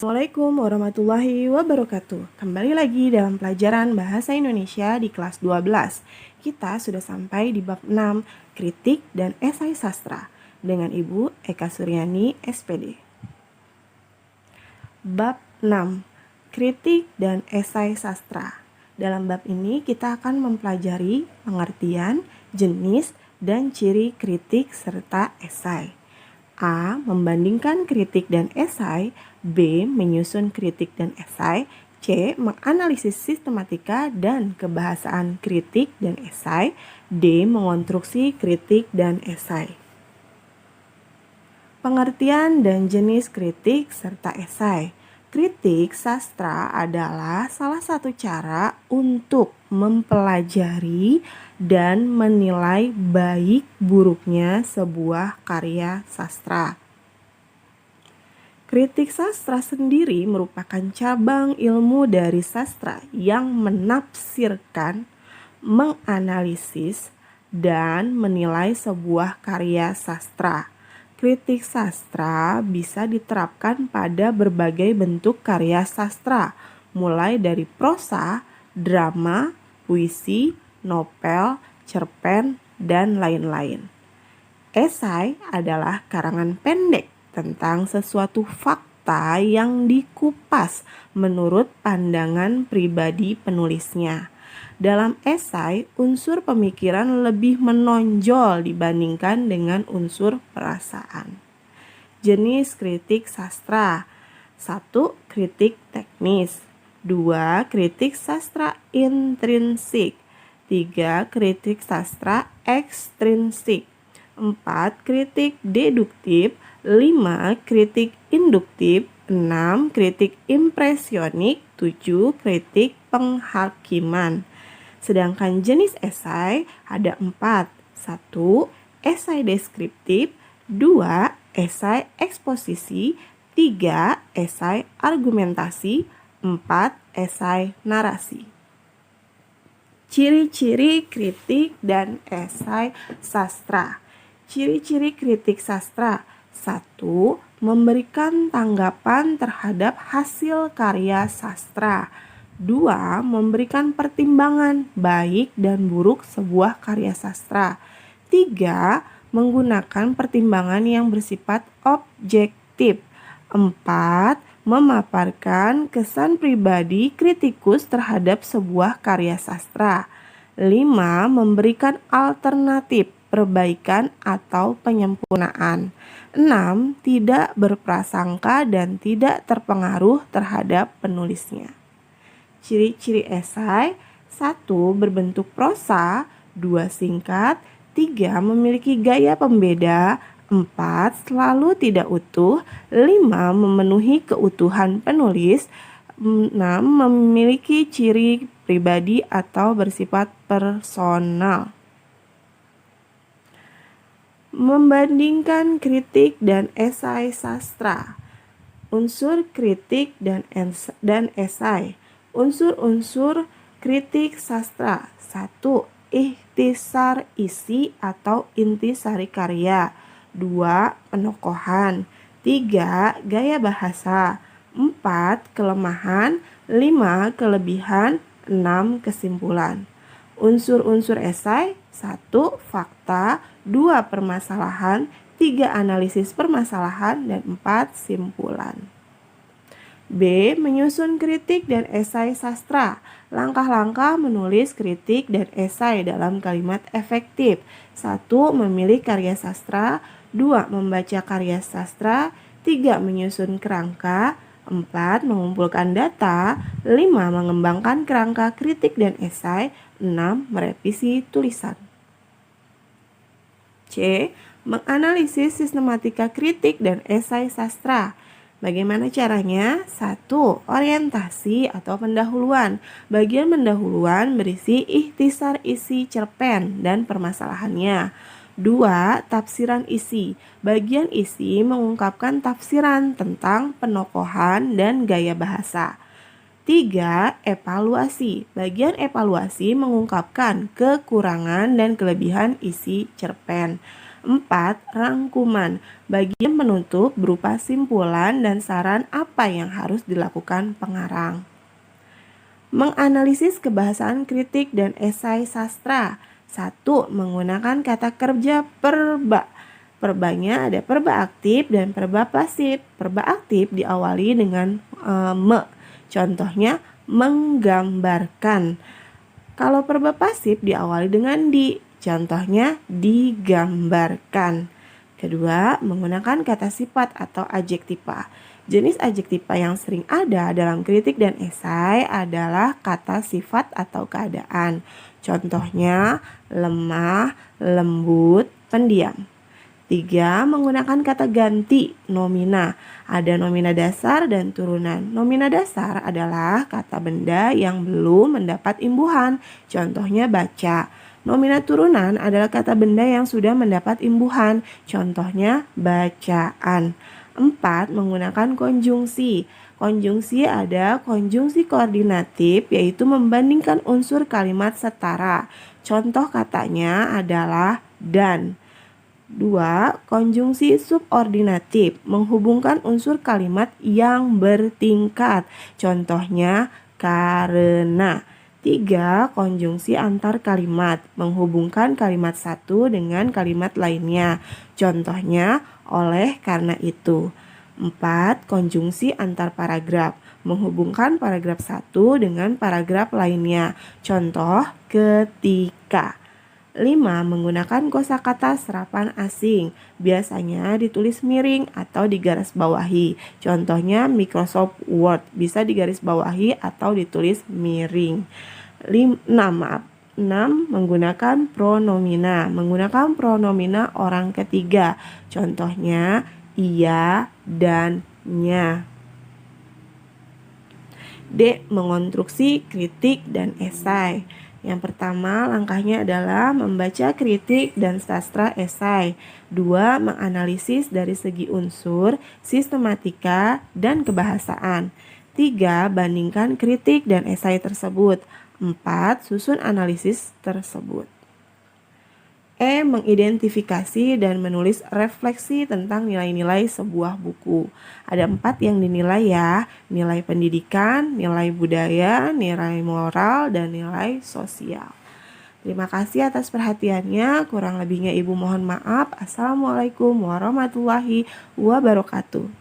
Assalamualaikum warahmatullahi wabarakatuh. Kembali lagi dalam pelajaran Bahasa Indonesia di kelas 12. Kita sudah sampai di bab 6, kritik dan esai sastra dengan Ibu Eka Suryani, SPD. Bab 6, kritik dan esai sastra. Dalam bab ini kita akan mempelajari pengertian, jenis, dan ciri kritik serta esai. A. Membandingkan kritik dan esai. B. Menyusun kritik dan esai. C. Menganalisis sistematika dan kebahasaan kritik dan esai. D. Mengonstruksi kritik dan esai. Pengertian dan jenis kritik serta esai. Kritik sastra adalah salah satu cara untuk mempelajari dan menilai baik buruknya sebuah karya sastra. Kritik sastra sendiri merupakan cabang ilmu dari sastra yang menafsirkan, menganalisis, dan menilai sebuah karya sastra. Kritik sastra bisa diterapkan pada berbagai bentuk karya sastra, mulai dari prosa, drama, puisi, novel, cerpen, dan lain-lain. Esai adalah karangan pendek tentang sesuatu fakta yang dikupas menurut pandangan pribadi penulisnya. Dalam esai, unsur pemikiran lebih menonjol dibandingkan dengan unsur perasaan. Jenis kritik sastra. 1. Kritik teknis. 2. Kritik sastra intrinsik. 3. Kritik sastra ekstrinsik. 4. Kritik deduktif. 5. Kritik induktif. 6. Kritik impresionik. 7. Kritik penghakiman. Sedangkan jenis esai ada 4. 1. Esai deskriptif. 2. Esai eksposisi. 3. Esai argumentasi. 4. Esai narasi. Ciri-ciri kritik dan esai sastra. Ciri-ciri kritik sastra. 1. Memberikan tanggapan terhadap hasil karya sastra. 2. Memberikan pertimbangan baik dan buruk sebuah karya sastra. 3. Menggunakan pertimbangan yang bersifat objektif. 4. Memaparkan kesan pribadi kritikus terhadap sebuah karya sastra. 5. Memberikan alternatif, perbaikan atau penyempurnaan. 6. Tidak berprasangka dan tidak terpengaruh terhadap penulisnya. Ciri-ciri esai. 1. Berbentuk prosa. 2. Singkat. 3. Memiliki gaya pembeda. 4. Selalu tidak utuh. 5. Memenuhi keutuhan penulis. 6. Memiliki ciri pribadi atau bersifat personal. Membandingkan kritik dan esai sastra. Unsur kritik dan esai. Unsur-unsur kritik sastra. 1. Ikhtisar isi atau intisari karya. 2. Penokohan. 3. Gaya bahasa. 4. Kelemahan. 5. Kelebihan. 6. Kesimpulan. Unsur-unsur esai. 1. Fakta. 2. Permasalahan. 3. Analisis permasalahan. Dan 4. Simpulan. B. Menyusun kritik dan esai sastra. Langkah-langkah menulis kritik dan esai dalam kalimat efektif. 1. Memilih karya sastra. 2. Membaca karya sastra. 3. Menyusun kerangka. 4. Mengumpulkan data. 5. Mengembangkan kerangka kritik dan esai. 6. Merevisi tulisan. C. Menganalisis sistematika kritik dan esai sastra. Bagaimana caranya? 1. Orientasi atau pendahuluan. Bagian pendahuluan berisi ikhtisar isi cerpen dan permasalahannya. 2. Tafsiran isi. Bagian isi mengungkapkan tafsiran tentang penokohan dan gaya bahasa. 3. Evaluasi. Bagian evaluasi mengungkapkan kekurangan dan kelebihan isi cerpen. 4. Rangkuman. Bagian penutup berupa simpulan dan saran apa yang harus dilakukan pengarang. Menganalisis kebahasaan kritik dan esai sastra. 1. Menggunakan kata kerja perba. Perbanya ada perba aktif dan perba pasif. Perba aktif diawali dengan me. Contohnya menggambarkan. Kalau perba pasif diawali dengan di. Contohnya digambarkan. Kedua, menggunakan kata sifat atau adjektiva. Jenis adjektiva yang sering ada dalam kritik dan esai adalah kata sifat atau keadaan. Contohnya lemah, lembut, pendiam. 3. Menggunakan kata ganti nomina. Ada nomina dasar dan turunan. Nomina dasar adalah kata benda yang belum mendapat imbuhan. Contohnya baca. Nomina turunan adalah kata benda yang sudah mendapat imbuhan. Contohnya bacaan. 4. Menggunakan konjungsi. Konjungsi ada konjungsi koordinatif, yaitu membandingkan unsur kalimat setara. Contoh katanya adalah dan. 2. Konjungsi subordinatif, menghubungkan unsur kalimat yang bertingkat. Contohnya karena. 3. Konjungsi antar kalimat, menghubungkan kalimat satu dengan kalimat lainnya. Contohnya oleh karena itu. 4. Konjungsi antar paragraf, menghubungkan paragraf satu dengan paragraf lainnya. Contoh ketika. 5. Menggunakan kosakata serapan asing, biasanya ditulis miring atau digarisbawahi. Contohnya Microsoft Word, bisa digarisbawahi atau ditulis miring. 6. Menggunakan pronomina. Menggunakan pronomina orang ketiga. Contohnya ia dan nya. D. Mengonstruksi kritik dan esai. Yang pertama, langkahnya adalah membaca kritik dan sastra esai. 2. Menganalisis dari segi unsur, sistematika, dan kebahasaan. 3. Bandingkan kritik dan esai tersebut. 4. Susun analisis tersebut. E. Mengidentifikasi dan menulis refleksi tentang nilai-nilai sebuah buku. Ada 4 yang dinilai ya, nilai pendidikan, nilai budaya, nilai moral, dan nilai sosial. Terima kasih atas perhatiannya, kurang lebihnya Ibu mohon maaf. Assalamualaikum warahmatullahi wabarakatuh.